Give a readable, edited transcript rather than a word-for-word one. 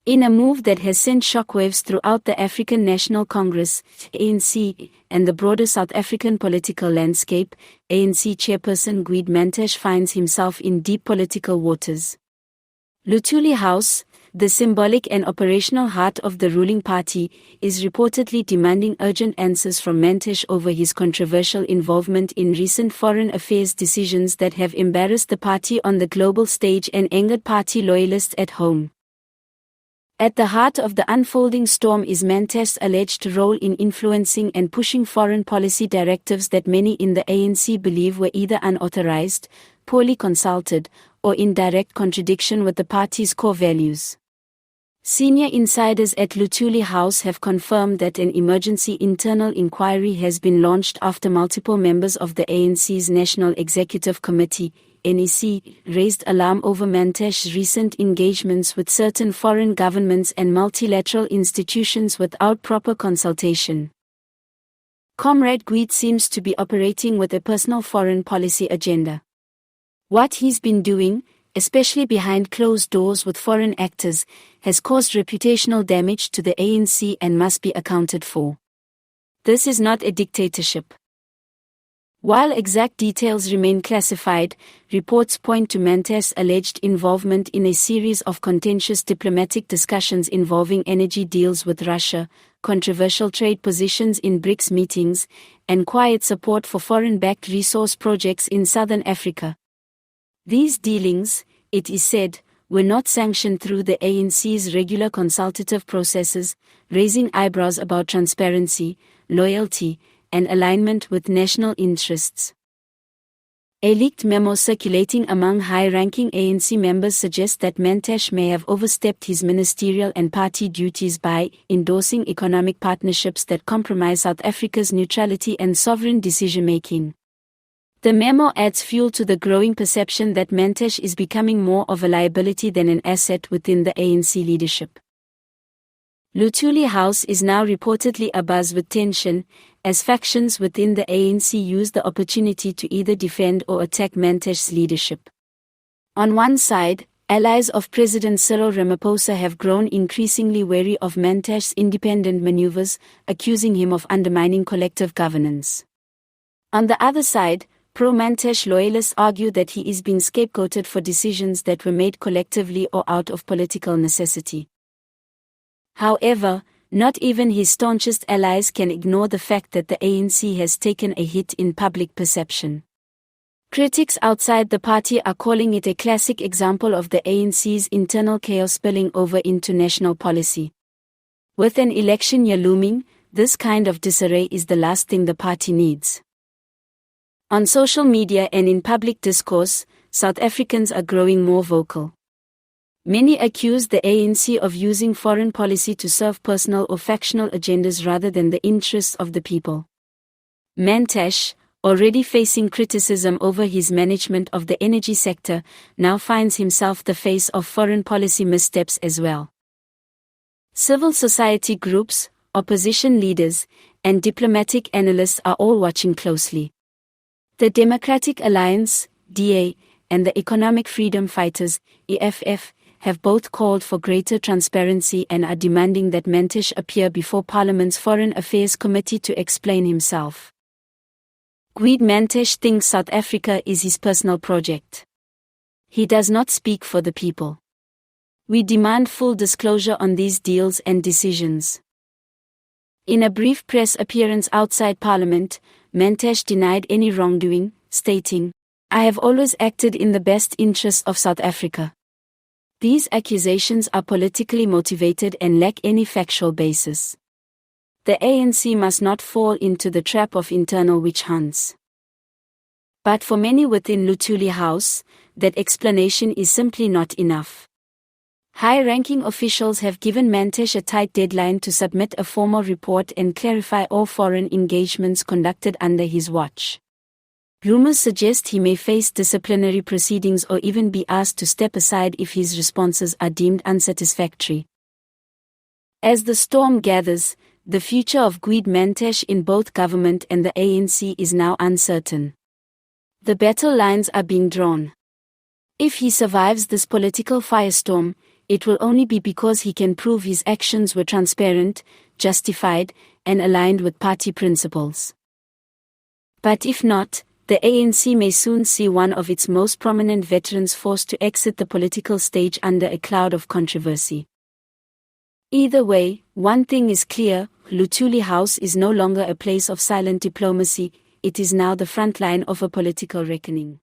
In a move that has sent shockwaves throughout the African National Congress, ANC, and the broader South African political landscape, ANC Chairperson Gwede Mantashe finds himself in deep political waters. Luthuli House, the symbolic and operational heart of the ruling party, is reportedly demanding urgent answers from Mantashe over his controversial involvement in recent foreign affairs decisions that have embarrassed the party on the global stage and angered party loyalists at home. At the heart of the unfolding storm is Mantashe's alleged role in influencing and pushing foreign policy directives that many in the ANC believe were either unauthorized, poorly consulted, or in direct contradiction with the party's core values. Senior insiders at Luthuli House have confirmed that an emergency internal inquiry has been launched after multiple members of the ANC's National Executive Committee, NEC, raised alarm over Mantashe's recent engagements with certain foreign governments and multilateral institutions without proper consultation. Comrade Gwede seems to be operating with a personal foreign policy agenda. What he's been doing, especially behind closed doors with foreign actors, has caused reputational damage to the ANC and must be accounted for. This is not a dictatorship. While exact details remain classified, reports point to Mantashe's alleged involvement in a series of contentious diplomatic discussions involving energy deals with Russia, controversial trade positions in BRICS meetings, and quiet support for foreign-backed resource projects in southern Africa. These dealings, it is said, were not sanctioned through the ANC's regular consultative processes, raising eyebrows about transparency, loyalty, and alignment with national interests. A leaked memo circulating among high-ranking ANC members suggests that Mantashe may have overstepped his ministerial and party duties by endorsing economic partnerships that compromise South Africa's neutrality and sovereign decision-making. The memo adds fuel to the growing perception that Mantashe is becoming more of a liability than an asset within the ANC leadership. Luthuli House is now reportedly abuzz with tension, as factions within the ANC use the opportunity to either defend or attack Mantashe's leadership. On one side, allies of President Cyril Ramaphosa have grown increasingly wary of Mantashe's independent maneuvers, accusing him of undermining collective governance. On the other side, pro-Mantashe loyalists argue that he is being scapegoated for decisions that were made collectively or out of political necessity. However, not even his staunchest allies can ignore the fact that the ANC has taken a hit in public perception. Critics outside the party are calling it a classic example of the ANC's internal chaos spilling over into national policy. With an election year looming, this kind of disarray is the last thing the party needs. On social media and in public discourse, South Africans are growing more vocal. Many accuse the ANC of using foreign policy to serve personal or factional agendas rather than the interests of the people. Mantashe, already facing criticism over his management of the energy sector, now finds himself the face of foreign policy missteps as well. Civil society groups, opposition leaders, and diplomatic analysts are all watching closely. The Democratic Alliance, DA, and the Economic Freedom Fighters, EFF, have both called for greater transparency and are demanding that Mantashe appear before Parliament's Foreign Affairs Committee to explain himself. Gwede Mantashe thinks South Africa is his personal project. He does not speak for the people. We demand full disclosure on these deals and decisions. In a brief press appearance outside Parliament, Mantashe denied any wrongdoing, stating, "I have always acted in the best interests of South Africa." These accusations are politically motivated and lack any factual basis. The ANC must not fall into the trap of internal witch hunts. But for many within Luthuli House, that explanation is simply not enough. High-ranking officials have given Mantashe a tight deadline to submit a formal report and clarify all foreign engagements conducted under his watch. Rumors suggest he may face disciplinary proceedings or even be asked to step aside if his responses are deemed unsatisfactory. As the storm gathers, the future of Gwede Mantashe in both government and the ANC is now uncertain. The battle lines are being drawn. If he survives this political firestorm, it will only be because he can prove his actions were transparent, justified, and aligned with party principles. But if not, the ANC may soon see one of its most prominent veterans forced to exit the political stage under a cloud of controversy. Either way, one thing is clear: Luthuli House is no longer a place of silent diplomacy, it is now the front line of a political reckoning.